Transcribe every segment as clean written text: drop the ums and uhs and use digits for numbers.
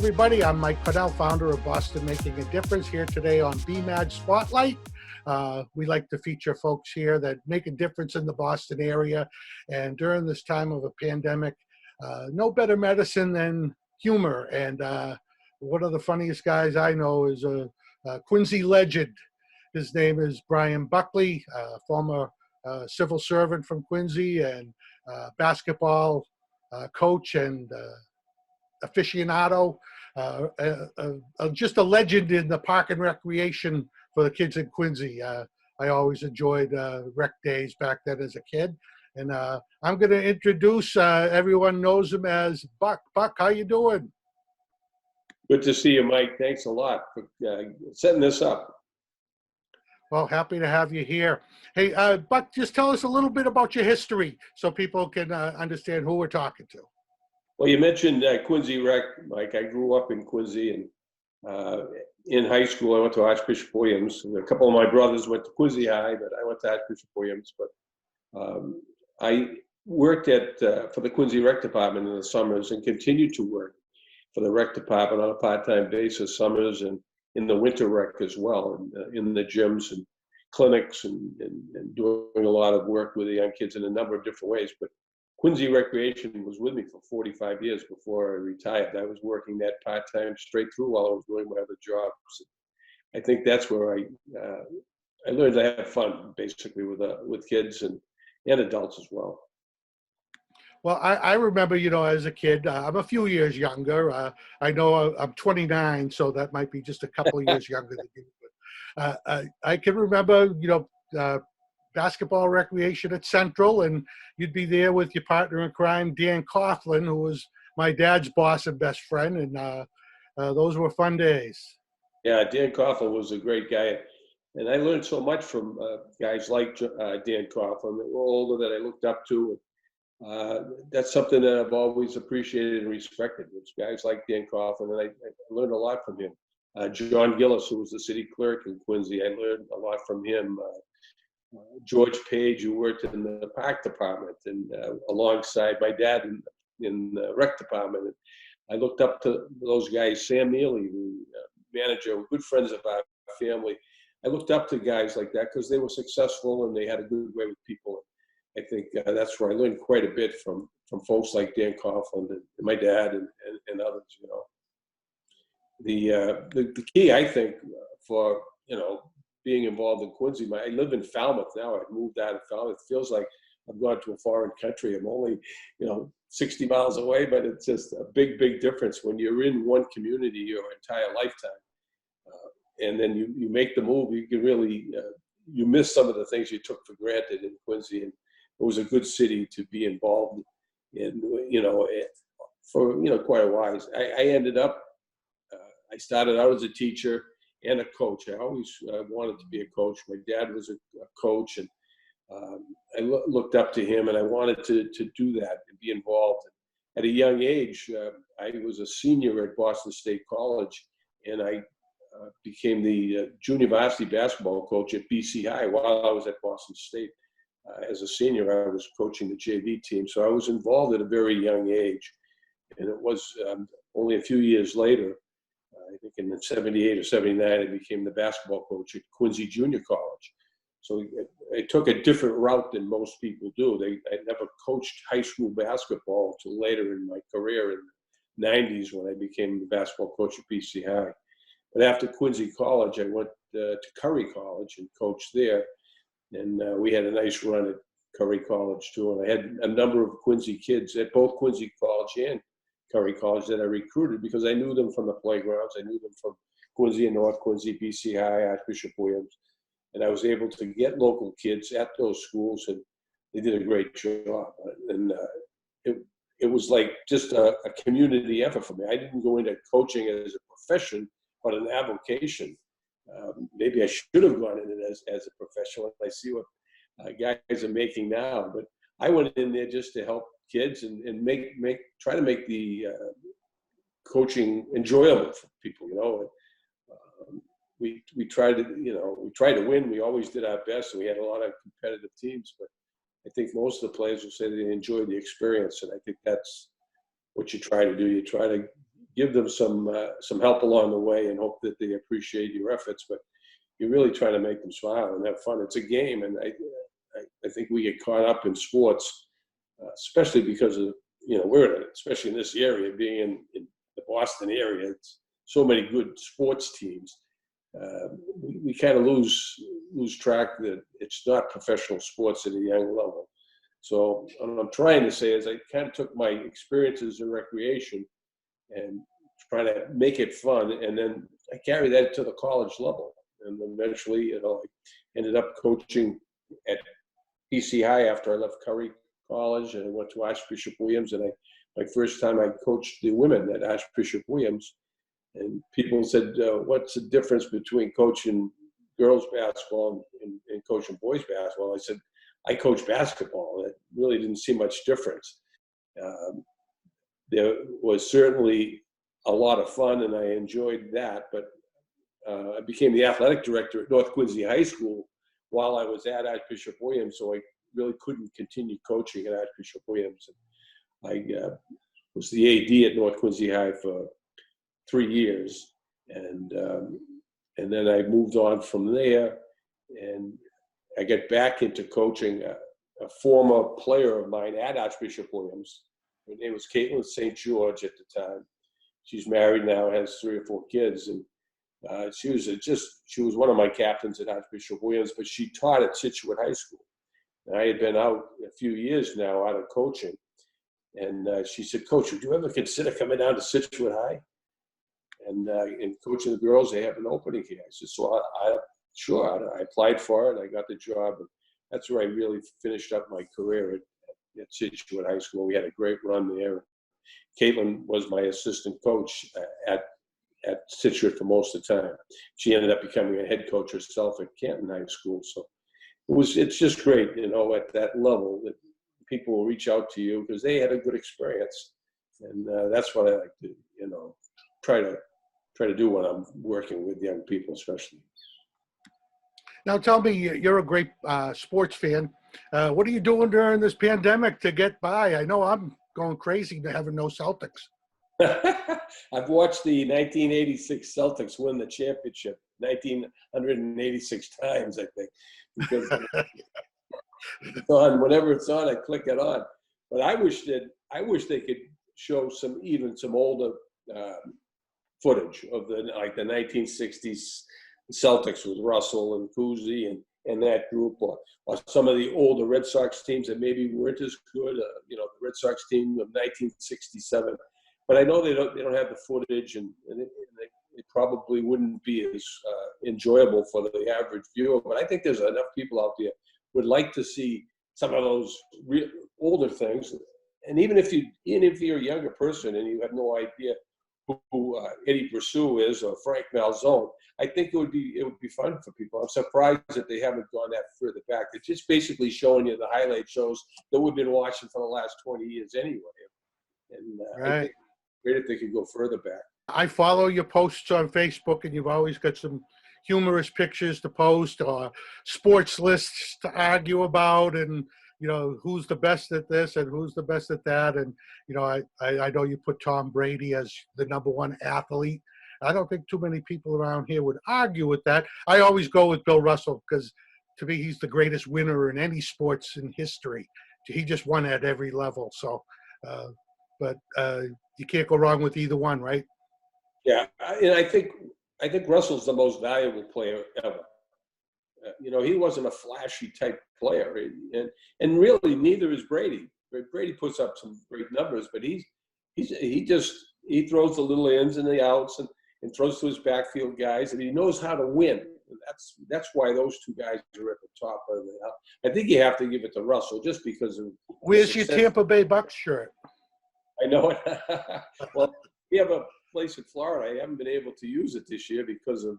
everybody. I'm Mike Cordell, founder of Boston Making a Difference, here today on BMAD Spotlight. We like to feature folks here that make a difference in the Boston area. And during this time of a pandemic, no better medicine than humor. And one of the funniest guys I know is a Quincy legend. His name is Brian Buckley, former civil servant from Quincy and basketball coach and aficionado, just a legend in the park and recreation for the kids in Quincy. I always enjoyed rec days back then as a kid. And I'm going to introduce, everyone knows him as Buck. Buck, how you doing? Good to see you, Mike. Thanks a lot for setting this up. Well, happy to have you here. Hey, Buck, just tell us a little bit about your history so people can understand who we're talking to. Well, you mentioned Quincy Rec, Mike. I grew up in Quincy, and in high school I went to Archbishop Williams. A couple of my brothers went to Quincy High, but I went to Archbishop Williams. But I worked for the Quincy Rec Department in the summers and continued to work for the Rec Department on a part-time basis, summers and in the winter rec as well, and in the gyms and clinics and doing a lot of work with the young kids in a number of different ways. But Quincy Recreation was with me for 45 years before I retired. I was working that part-time straight through while I was doing my other jobs. I think that's where I learned to have fun, basically, with kids and adults as well. Well, I remember, as a kid, I'm a few years younger. I know I'm 29, so that might be just a couple of years younger than you. But I can remember, basketball recreation at Central, and you'd be there with your partner in crime, Dan Coughlin, who was my dad's boss and best friend, and those were fun days. Yeah, Dan Coughlin was a great guy, and I learned so much from guys like Dan Coughlin that were older that I looked up to. That's something that I've always appreciated and respected, was guys like Dan Coughlin, and I learned a lot from him. John Gillis, who was the city clerk in Quincy, I learned a lot from him. George Page, who worked in the park department and alongside my dad in the rec department. And I looked up to those guys. Sam Neely, who manager, good friends of our family. I looked up to guys like that because they were successful and they had a good way with people. I think that's where I learned quite a bit from folks like Dan Coughlin and my dad and others. The key, I think, for being involved in Quincy. I live in Falmouth now. I've moved out of Falmouth. It feels like I've gone to a foreign country. I'm only 60 miles away, but it's just a big, big difference when you're in one community your entire lifetime, and then you make the move. You can really you miss some of the things you took for granted in Quincy, and it was a good city to be involved in. For quite a while. I ended up. I started out as a teacher and a coach. I always wanted to be a coach. My dad was a coach, and I looked up to him, and I wanted to do that and be involved. At a young age, I was a senior at Boston State College, and I became the junior varsity basketball coach at BC High while I was at Boston State. As a senior, I was coaching the JV team, so I was involved at a very young age. And it was only a few years later, I think in 78 or 79, I became the basketball coach at Quincy Junior College. So I took a different route than most people do. I never coached high school basketball until later in my career in the 90s when I became the basketball coach at BC High. But after Quincy College, I went to Curry College and coached there. And we had a nice run at Curry College too. And I had a number of Quincy kids at both Quincy College and Curry College that I recruited because I knew them from the playgrounds. I knew them from Quincy and North Quincy, BC High, Archbishop Williams. And I was able to get local kids at those schools, and they did a great job. And it was like just a community effort for me. I didn't go into coaching as a profession, but an avocation. Maybe I should have gone in it as a professional. I see what guys are making now, but I went in there just to help kids and try to make the coaching enjoyable for people. We tried to win. We always did our best, and we had a lot of competitive teams. But I think most of the players will say they enjoyed the experience, and I think that's what you try to do. You try to give them some help along the way and hope that they appreciate your efforts. But you're really trying to make them smile and have fun. It's a game, and I think we get caught up in sports, especially because of, especially in this area, being in the Boston area. It's so many good sports teams. We kind of lose track that it's not professional sports at a young level. So what I'm trying to say is I kind of took my experiences in recreation and try to make it fun, and then I carry that to the college level. And eventually, I ended up coaching at PC High after I left Curry College, and I went to Archbishop Williams. And my first time I coached the women at Archbishop Williams, and people said, "What's the difference between coaching girls basketball and coaching boys basketball?" I said, "I coach basketball." It really didn't see much difference. There was certainly a lot of fun, and I enjoyed that. But I became the athletic director at North Quincy High School while I was at Archbishop Williams, so I really couldn't continue coaching at Archbishop Williams. And I was the AD at North Quincy High for 3 years, and then I moved on from there, and I got back into coaching a former player of mine at Archbishop Williams. Her name was Caitlin St. George at the time. She's married now, has 3 or 4 kids, and she was one of my captains at Archbishop Williams, but she taught at Situate High School. And I had been out a few years now out of coaching, and she said, "Coach, would you ever consider coming down to Situate High and coaching the girls? They have an opening here." I said, "So sure." I applied for it. I got the job, and that's where I really finished up my career at Situate High School. We had a great run there. Caitlin was my assistant coach at Situate for most of the time. She ended up becoming a head coach herself at Canton High School. So it's just great, at that level that people will reach out to you because they had a good experience. And that's what I like to, try to do when I'm working with young people, especially. Now tell me, you're a great sports fan. What are you doing during this pandemic to get by? I know I'm going crazy to having no Celtics. I've watched the 1986 Celtics win the championship 1986 times, I think, because it's on. Whenever it's on, I click it on. But I wish they could show some older footage of the 1960s Celtics with Russell and Cousy and that group, or some of the older Red Sox teams that maybe weren't as good. The Red Sox team of 1967. But I know they don't have the footage, and it probably wouldn't be as enjoyable for the average viewer. But I think there's enough people out there who would like to see some of those older things. And even if you're a younger person and you have no idea who Eddie Brissou is or Frank Malzone, I think it would be fun for people. I'm surprised that they haven't gone that further back. They're just basically showing you the highlight shows that we've been watching for the last 20 years anyway. And Right. I think great if they could go further back. I follow your posts on Facebook, and you've always got some humorous pictures to post or sports lists to argue about, and who's the best at this and who's the best at that. And I know you put Tom Brady as the #1 athlete. I don't think too many people around here would argue with that. I always go with Bill Russell because to me he's the greatest winner in any sports in history. He just won at every level. So but you can't go wrong with either one, right? Yeah, and I think Russell's the most valuable player ever. He wasn't a flashy type player, and really neither is Brady. Brady puts up some great numbers, but he throws the little ins and the outs and throws to his backfield guys, and he knows how to win. And that's why those two guys are at the top of it. I think you have to give it to Russell just because of. Where's your Tampa Bay Bucks shirt? I know it. Well, we have a place in Florida. I haven't been able to use it this year because of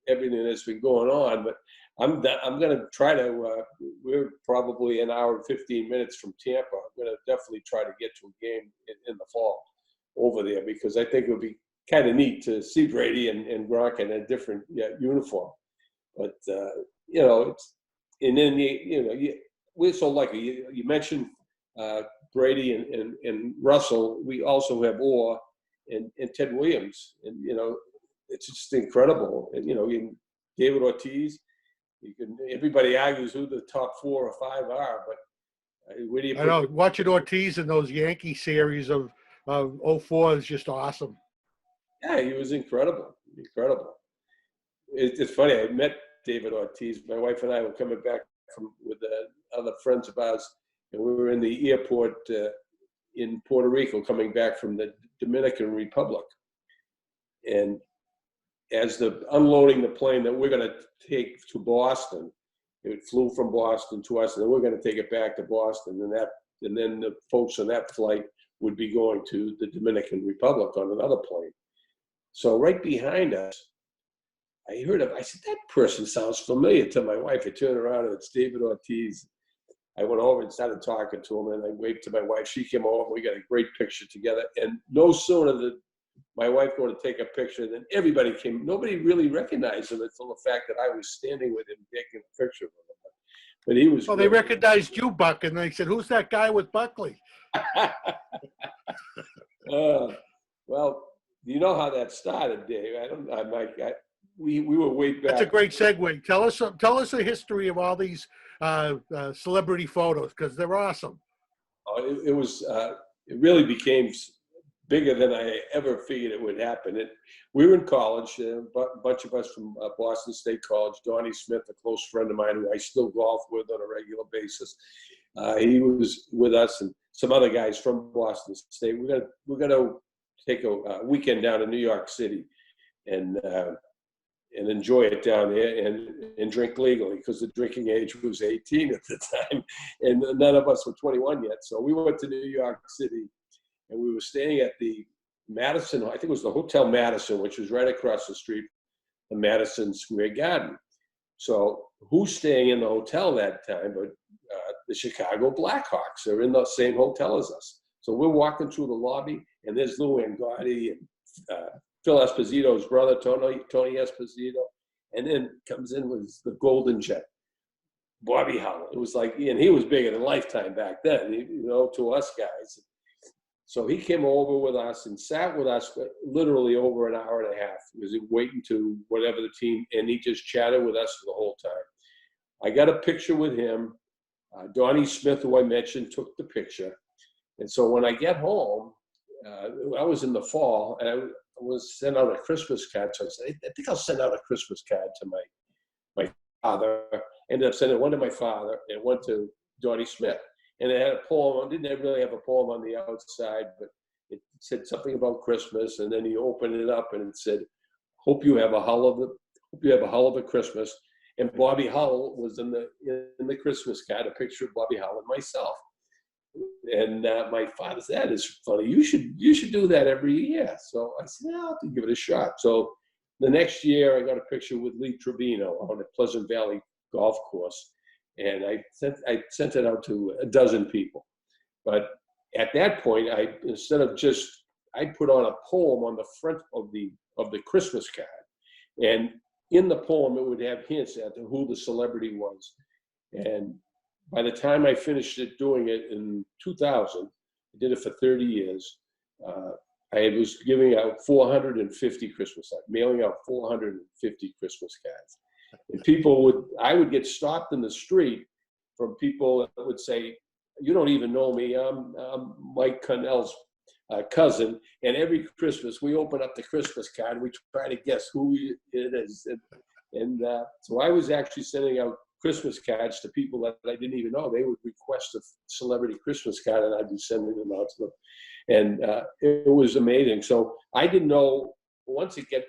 everything that's been going on. But I'm going to try to. We're probably an hour and 15 minutes from Tampa. I'm going to definitely try to get to a game in the fall over there because I think it would be kind of neat to see Brady and Gronk in a different uniform. But it's and then we're so lucky. You mentioned Brady and Russell. We also have Orr and Ted Williams, and it's just incredible. And David Ortiz. Everybody argues who the top 4 or 5 are, but where do you put? I know, watching Ortiz in those Yankee series of '04 is just awesome. Yeah, he was incredible. It's funny. I met David Ortiz. My wife and I were coming back with other friends of ours, and we were in the airport in Puerto Rico, coming back from the Dominican Republic. And as unloading the plane that we're going to take to Boston, it flew from Boston to us, and then we're going to take it back to Boston, and then the folks on that flight would be going to the Dominican Republic on another plane. So right behind us, I heard I said, that person sounds familiar, to my wife. I turned around, and it's David Ortiz. I went over and started talking to him, and I waved to my wife. She came over. We got a great picture together. And no sooner did my wife go to take a picture than everybody came. Nobody really recognized him until the fact that I was standing with him taking a picture of him. But he was. Well, they recognized you, Buck, and they said, "Who's that guy with Buckley?" Well, you know how that started, Dave. We were way back. That's a great segue. Tell us a history of all these celebrity photos, because they're awesome. It really became bigger than I ever figured it would happen. We were in college, a bunch of us from Boston State College. Donnie Smith, a close friend of mine who I still golf with on a regular basis. He was with us, and some other guys from Boston State. We're gonna take a weekend down to New York City and enjoy it down there and drink legally, because the drinking age was 18 at the time, and none of us were 21 yet. So we went to New York City, and we were staying at the Madison, I think it was the Hotel Madison, which was right across the street from Madison Square Garden. So who's staying in the hotel that time but the Chicago Blackhawks? They're in the same hotel as us. So we're walking through the lobby, and there's Lou Angotti and Phil Esposito's brother, Tony Esposito, and then comes in with the Golden Jet, Bobby Howell. It was like, and he was bigger than Lifetime back then, to us guys. So he came over with us and sat with us for literally over an hour and a half. He was waiting to whatever the team, and he just chatted with us for the whole time. I got a picture with him. Donnie Smith, who I mentioned, took the picture. And so when I get home, I was in the fall, and I was sent out a Christmas card. So I said, I think I'll send out a Christmas card to my father. Ended up sending one to my father and one to Donnie Smith. And it had a poem. I didn't really have a poem on the outside, but it said something about Christmas. And then he opened it up, and it said, "Hope you have a hell of a Christmas." And Bobby Howell was in the Christmas card, a picture of Bobby Howell and myself. And my father said, "That is funny. You should do that every year." So I said, "Yeah, I'll have to give it a shot." So the next year, I got a picture with Lee Trevino on the Pleasant Valley golf course, and I sent it out to a dozen people. But at that point, I put on a poem on the front of the Christmas card, and in the poem it would have hints as to who the celebrity was. And by the time I finished doing it in 2000, I did it for 30 years. I was giving out 450 Christmas cards, mailing out 450 Christmas cards. And I would get stopped in the street from people that would say, "You don't even know me. I'm Mike Connell's cousin." And every Christmas, we open up the Christmas card and we try to guess who it is. And so I was actually sending out Christmas cards to people that I didn't even know. They would request a celebrity Christmas card, and I'd be sending them out to them. And it was amazing. So I didn't know, once it get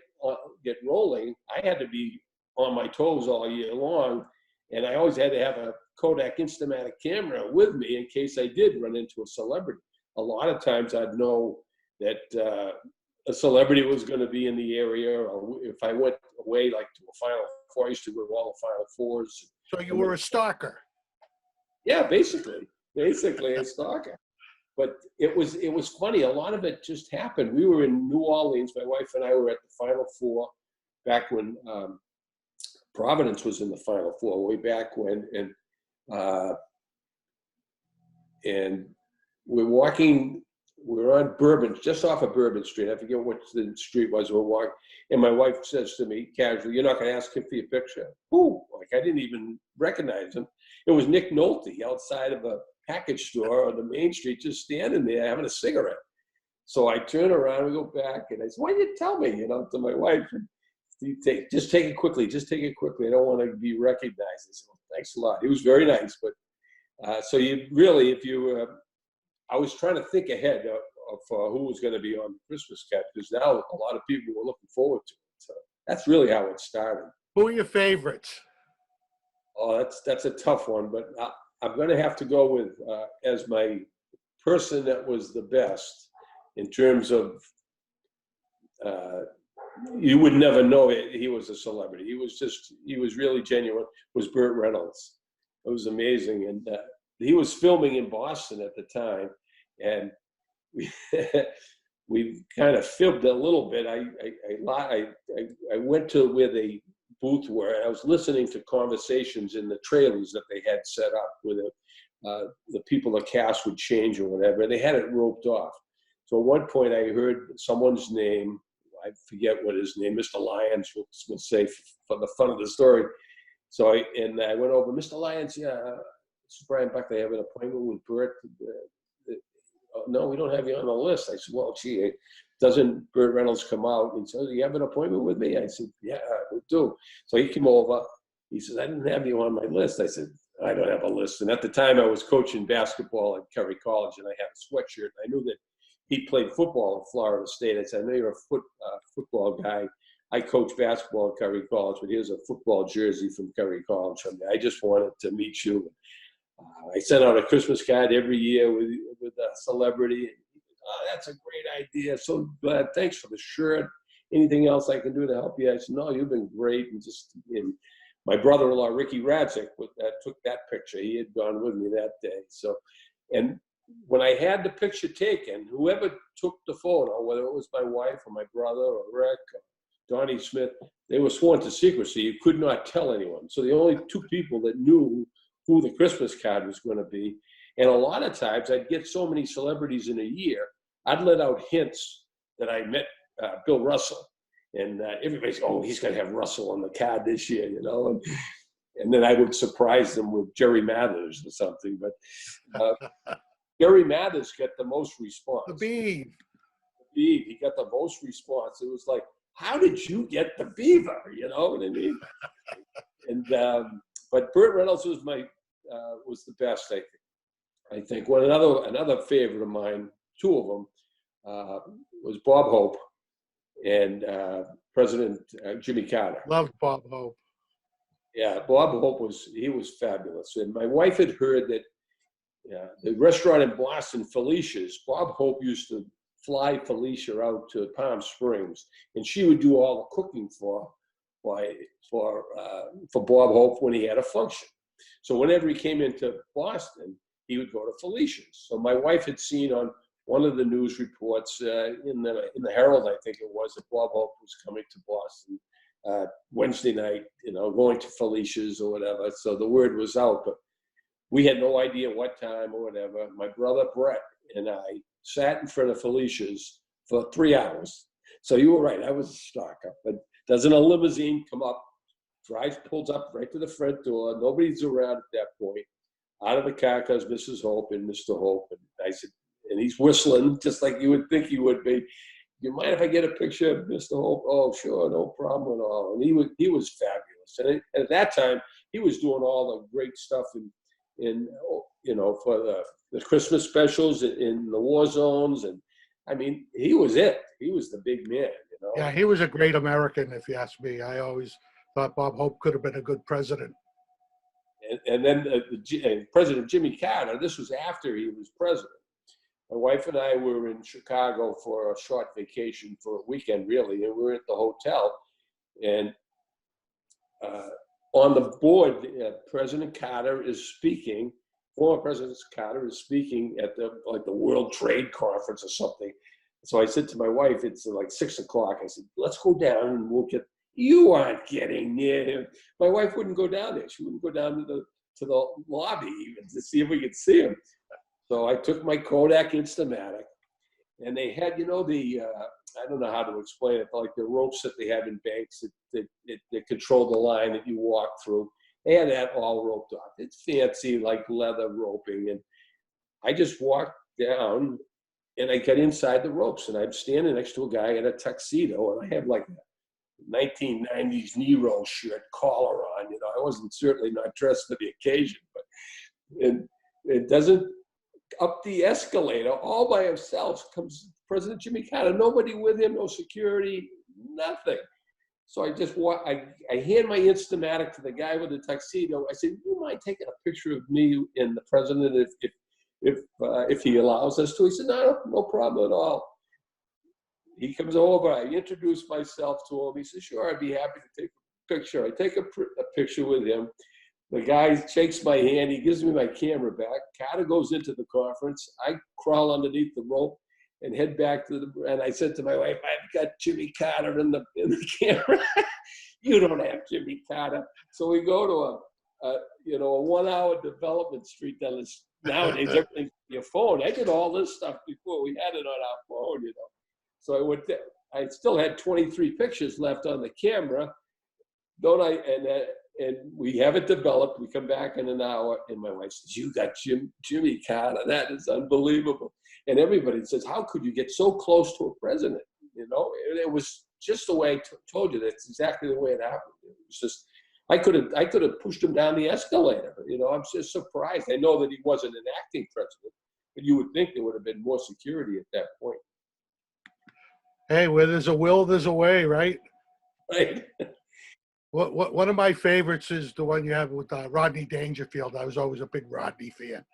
rolling, I had to be on my toes all year long. And I always had to have a Kodak Instamatic camera with me in case I did run into a celebrity. A lot of times I'd know that a celebrity was going to be in the area, or if I went away like to a Final Four, I used to go to all the Final Fours. So you were a stalker. Yeah, basically a stalker. But it was funny. A lot of it just happened. We were in New Orleans. My wife and I were at the Final Four back when Providence was in the Final Four, way back when, and we're walking we were on Bourbon, just off of Bourbon Street. I forget what the street was we were walking. And my wife says to me casually, "You're not going to ask him for your picture?" Ooh, like I didn't even recognize him. It was Nick Nolte outside of a package store on the main street, just standing there having a cigarette. So I turn around, we go back, and I said, "Why didn't you tell me?" To my wife. Just take it quickly. Just take it quickly. I don't want to be recognized. I said, "Well, thanks a lot." He was very nice, but so you really, if you, I was trying to think ahead of who was going to be on the Christmas card, because now a lot of people were looking forward to it. So that's really how it started. Who are your favorites? Oh, that's a tough one, but I'm going to have to go with as my person that was the best in terms of you would never know he was a celebrity. He was really genuine. Was Burt Reynolds. It was amazing, and he was filming in Boston at the time, and we kind of fibbed a little bit. I went to where the booth were, and I was listening to conversations in the trailers that they had set up where the people, the cast would change or whatever, and they had it roped off. So at one point I heard someone's name, I forget what his name, Mr. Lyons will say for the fun of the story. So I went over, "Mr. Lyons, yeah, this is Brian Buckley. I have an appointment with Burt. No, we don't have you on the list." I said, "Well, gee, doesn't Burt Reynolds come out?" And he said, "Do you have an appointment with me?" I said, "Yeah, we do." So he came over. He says, "I didn't have you on my list." I said, "I don't have a list." And at the time I was coaching basketball at Curry College, and I had a sweatshirt. I knew that he played football at Florida State. I said, "I know you're a football guy. I coach basketball at Curry College, but here's a football jersey from Curry College. I just wanted to meet you." I sent out a Christmas card every year with a celebrity. "Oh, that's a great idea. So glad. Thanks for the shirt. Anything else I can do to help you?" I said, "No, you've been great." And my brother-in-law, Ricky Radzik, took that picture. He had gone with me that day. So, and when I had the picture taken, whoever took the photo, whether it was my wife or my brother or Rick or Donnie Smith, they were sworn to secrecy. You could not tell anyone. So the only two people that knew who the Christmas card was going to be. And a lot of times I'd get so many celebrities in a year, I'd let out hints that I met Bill Russell. And everybody's, "Oh, he's going to have Russell on the card this year," And then I would surprise them with Jerry Mathers or something. But Jerry Mathers got the most response. The Beav. He got the most response. It was like, "How did you get the beaver?" You know what I mean? And but Burt Reynolds was the best, I think. Well, another favorite of mine, two of them, was Bob Hope and President Jimmy Carter. Loved Bob Hope. Yeah, Bob Hope was fabulous. And my wife had heard that the restaurant in Boston, Felicia's, Bob Hope used to fly Felicia out to Palm Springs, and she would do all the cooking for Bob Hope when he had a function. So whenever he came into Boston, he would go to Felicia's. So my wife had seen on one of the news reports in the Herald, I think it was, that Bob Hope was coming to Boston Wednesday night, going to Felicia's or whatever. So the word was out, but we had no idea what time or whatever. My brother Brett and I sat in front of Felicia's for 3 hours. So you were right, I was a stalker. But doesn't a limousine come up, pulls up right to the front door, nobody's around at that point. Out of the car comes Mrs. Hope and Mr. Hope, and I said, and he's whistling just like you would think he would be. "Do you mind if I get a picture of Mr. Hope?" "Oh, sure, no problem at all." And he was fabulous. And at that time, he was doing all the great stuff for the Christmas specials in the war zones. And I mean, he was it. He was the big man, Yeah, he was a great American, if you ask me. I always thought Bob Hope could have been a good president. And then President Jimmy Carter, this was after he was president. My wife and I were in Chicago for a short vacation for a weekend, really, and we were at the hotel. And on the board, President Carter is speaking. Former President Carter is speaking at the World Trade Conference or something. So I said to my wife, it's like 6 o'clock. I said, "Let's go down and we'll get." You aren't getting near him. My wife wouldn't go down there. She wouldn't go down to the lobby even to see if we could see him. So I took my Kodak Instamatic And they had, I don't know how to explain it, but like the ropes that they have in banks that control the line that you walk through. They had that all roped off. It's fancy, like leather roping. And I just walked down and I got inside the ropes, and I'm standing next to a guy in a tuxedo, and I have like a 1990s Nero shirt, collar on. I wasn't certainly not dressed for the occasion, but and it doesn't up the escalator all by himself comes President Jimmy Carter. Nobody with him, no security, nothing. So I just I hand my Instamatic to the guy with the tuxedo. I said, "Do you mind taking a picture of me and the president if he allows us to?" He said, "No problem at all." He comes over. I introduce myself to him. He says, "Sure, I'd be happy to take a picture." I take a picture with him. The guy shakes my hand. He gives me my camera back. Carter goes into the conference. I crawl underneath the rope and head back to and I said to my wife, "I've got Jimmy Carter in the camera." "You don't have Jimmy Carter." So we go to a 1 hour development street down this. Nowadays, everything's on your phone. I did all this stuff before we had it on our phone, So I went. I still had 23 pictures left on the camera. Don't I? And we have it developed. We come back in an hour, and my wife says, "You got Jimmy Carter. That is unbelievable." And everybody says, "How could you get so close to a president?" And it was just the way I told you. That's exactly the way it happened. It was just, I could have pushed him down the escalator. I'm just surprised. I know that he wasn't an acting president, but you would think there would have been more security at that point. Hey, where there's a will, there's a way, right? Right. One of my favorites is the one you have with Rodney Dangerfield. I was always a big Rodney fan.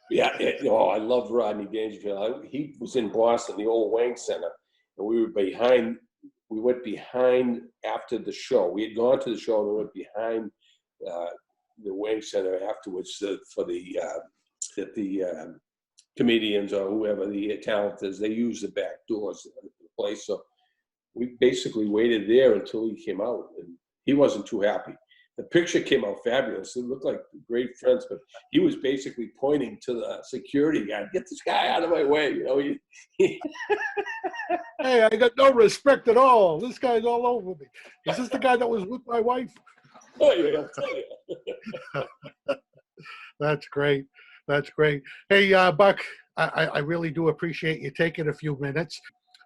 Yeah, I loved Rodney Dangerfield. He was in Boston, the old Wang Center, and we were behind. We went behind after the show. We had gone to the show and we went behind the Wang Center afterwards for the comedians or whoever the talent is. They use the back doors of the place, so we basically waited there until he came out, and he wasn't too happy. The picture came out fabulous. It looked like great friends, but he was basically pointing to the security guy, "Get this guy out of my way." Hey, I got no respect at all. This guy's all over me. Is this the guy that was with my wife? Oh, yeah, I'll tell you. That's great. That's great. Hey, Buck, I really do appreciate you taking a few minutes.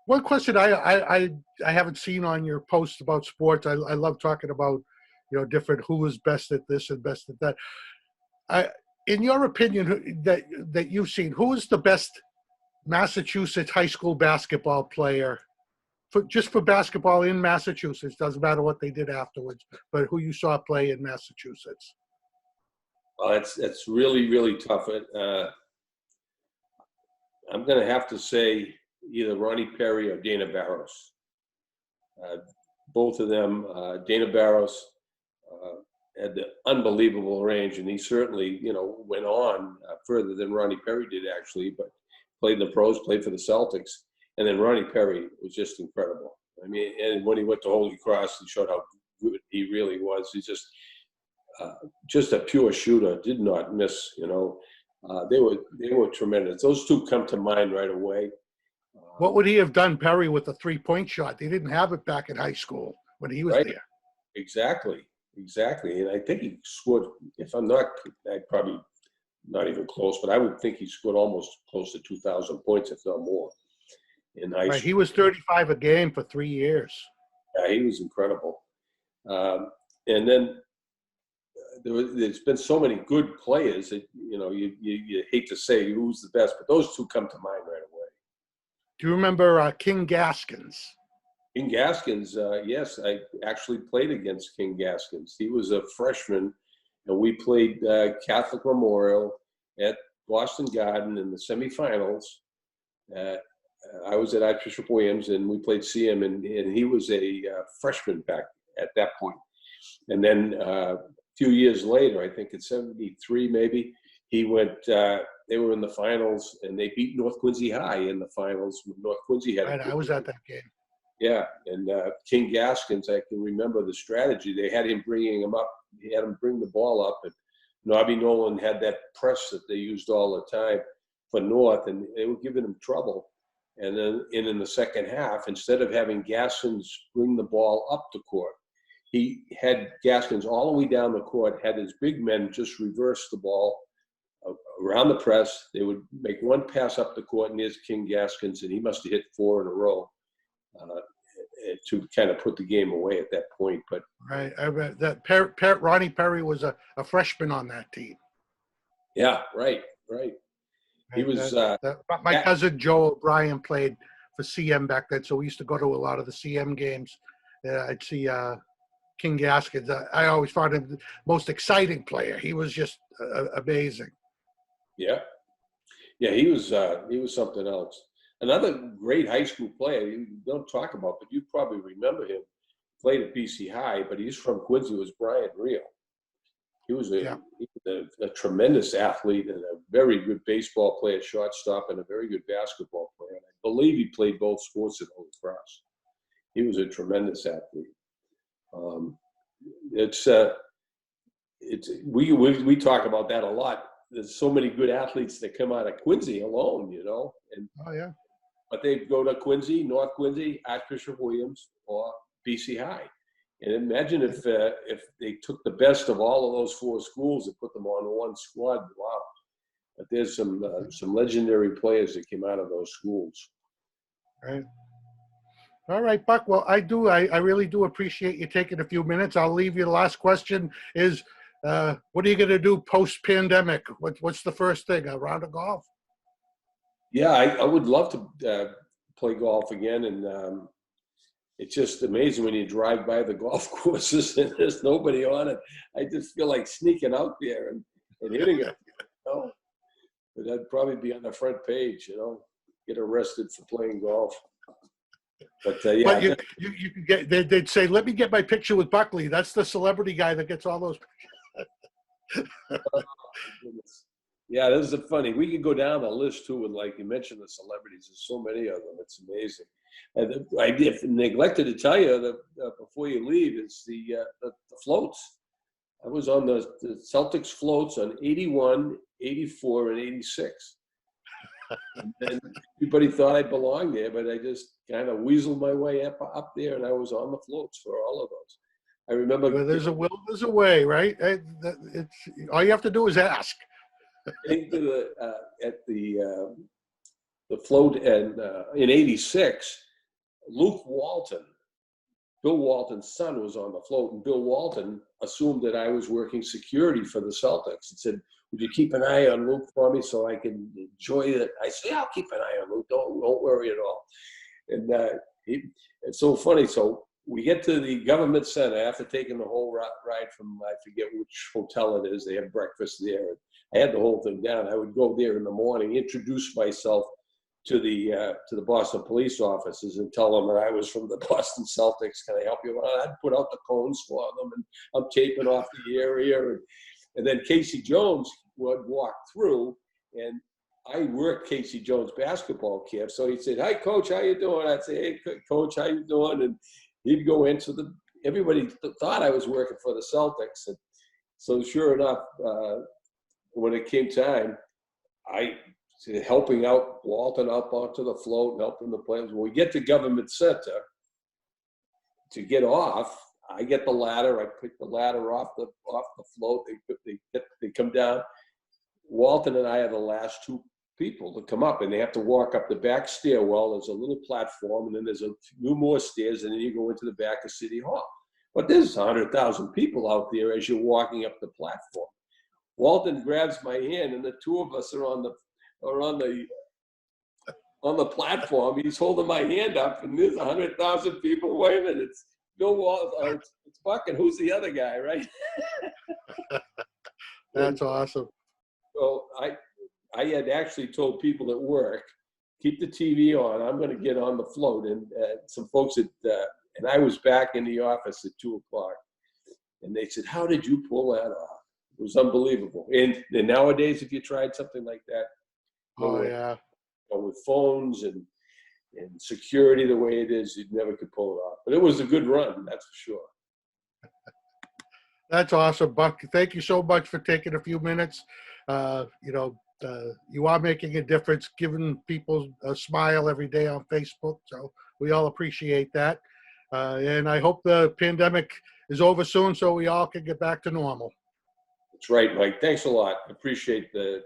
One question I haven't seen on your posts about sports. I love talking about, different who is best at this and best at that. In your opinion, that you've seen, who is the best Massachusetts high school basketball player just for basketball in Massachusetts? Doesn't matter what they did afterwards, but who you saw play in Massachusetts. Well, it's really, really tough. I'm going to have to say either Ronnie Perry or Dana Barros. Both of them, Dana Barros had the unbelievable range, and he certainly, went on further than Ronnie Perry did actually, but played in the pros, played for the Celtics. And then Ronnie Perry was just incredible. I mean, and when he went to Holy Cross, he showed how good he really was. He's just a pure shooter, did not miss, they were tremendous. Those two come to mind right away. What would he have done, Perry, with a 3-point shot? They didn't have it back in high school when he was there. Exactly. And I think he scored, if I'm not, I probably not even close, but I would think he scored almost close to 2,000 points, if not more, in high school. He was 35 a game for 3 years. Yeah, he was incredible. And then there's been so many good players that, you hate to say who's the best, but those two come to mind right away. Do you remember King Gaskins? King Gaskins, yes, I actually played against King Gaskins. He was a freshman, and we played Catholic Memorial at Boston Garden in the semifinals. I was at Archbishop Williams, and we played CM, and he was a freshman back at that point. And then a few years later, I think in '73 maybe, he went. They were in the finals, and they beat North Quincy High in the finals. North Quincy had. Right, I was at that game. Yeah, and King Gaskins, I can remember the strategy. They had him bringing him up. He had him bring the ball up, and Nobby Nolan had that press that they used all the time for North, and they were giving him trouble. And then in the second half, instead of having Gaskins bring the ball up the court, he had Gaskins all the way down the court, had his big men just reverse the ball around the press. They would make one pass up the court, and there's King Gaskins, and he must have hit 4 in a row to kind of put the game away at that point. But right, I bet Ronnie Perry was a freshman on that team. yeah, right. He was. My cousin Joe O'Brien played for CM back then, so we used to go to a lot of the CM games. I'd see King Gaskins. I always found him the most exciting player. He was just amazing. Yeah, he was something else. Another great high school player you don't talk about, but you probably remember him. Played at BC High, but he's from Quincy. Was Brian Real. He was a tremendous athlete and a very good baseball player, shortstop, and a very good basketball player. And I believe he played both sports at Holy Cross. He was a tremendous athlete. We talk about that a lot. There's so many good athletes that come out of Quincy alone, and but they go to Quincy, North Quincy, Archbishop Williams, or BC High. And imagine if they took the best of all of those 4 schools and put them on one squad. Wow! But there's some legendary players that came out of those schools. Right. All right, Buck. Well, I really do appreciate you taking a few minutes. I'll leave you. The last question is, what are you going to do post-pandemic? What's the first thing? A round of golf? Yeah, I would love to play golf again, and it's just amazing when you drive by the golf courses and there's nobody on it. I just feel like sneaking out there and hitting it. But I'd probably be on the front page. Get arrested for playing golf. But yeah, but you could get. They'd say, "Let me get my picture with Buckley." That's the celebrity guy that gets all those. Yeah, this is funny. We could go down the list too, and like you mentioned, the celebrities. There's so many of them. It's amazing. And I neglected to tell you that before you leave, it's the floats. I was on the Celtics floats on 81, 84, and 86. And everybody thought I belonged there, but I just kind of weaseled my way up there, and I was on the floats for all of those. I remember. Well, there's a will, there's a way, right? It's all you have to do is ask. Into at the float and in '86, Luke Walton, Bill Walton's son, was on the float, and Bill Walton assumed that I was working security for the Celtics and said, "Would you keep an eye on Luke for me so I can enjoy it?" I said, "Yeah, I'll keep an eye on Luke. Don't worry at all." And it's so funny. So we get to the government center after taking the whole ride from, I forget which hotel it is. They have breakfast there. I had the whole thing down. I would go there in the morning, introduce myself to the Boston police officers and tell them that I was from the Boston Celtics. Can I help you? Well, I'd put out the cones for them, and I'm taping off the area. And then Casey Jones would walk through, and I worked Casey Jones' basketball camp. So he said, "Hi, Coach, how you doing?" I'd say, "Hey, Coach, how you doing?" And he'd go into everybody thought I was working for the Celtics. And so sure enough, when it came time, I helping out Walton up onto the float and helping the players. When we get to Government Center to get off, I get the ladder. I pick the ladder off the float. They come down. Walton and I are the last 2 people to come up, and they have to walk up the back stairwell. There's a little platform, and then there's a few more stairs, and then you go into the back of City Hall. But there's 100,000 people out there as you're walking up the platform. Walton grabs my hand, and the 2 of us are on the platform. He's holding my hand up, and there's 100,000 people. Wait a minute, it's Bill Walton. It's Buck, and who's the other guy, right? That's awesome. So I had actually told people at work, keep the TV on. I'm going to get on the float, and some folks and I was back in the office at 2:00, and they said, "How did you pull that off?" It was unbelievable. And nowadays, if you tried something like that, with phones and security the way it is, you never could pull it off. But it was a good run, that's for sure. That's awesome, Buck. Thank you so much for taking a few minutes. you are making a difference, giving people a smile every day on Facebook. So we all appreciate that. And I hope the pandemic is over soon so we all can get back to normal. That's right, Mike. Thanks a lot. Appreciate the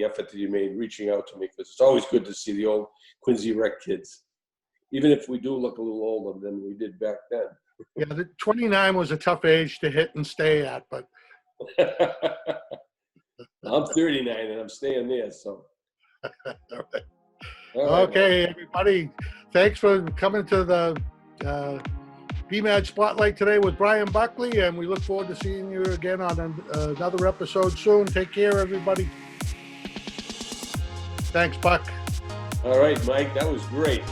effort that you made reaching out to me, because it's always good to see the old Quincy Rec kids, even if we do look a little older than we did back then. Yeah, the 29 was a tough age to hit and stay at, but I'm 39 and I'm staying there. So, all right. all right, Okay, everybody. Thanks for coming to the BMAD Spotlight today with Brian Buckley, and we look forward to seeing you again on another episode soon. Take care, everybody. Thanks, Buck. All right, Mike. That was great.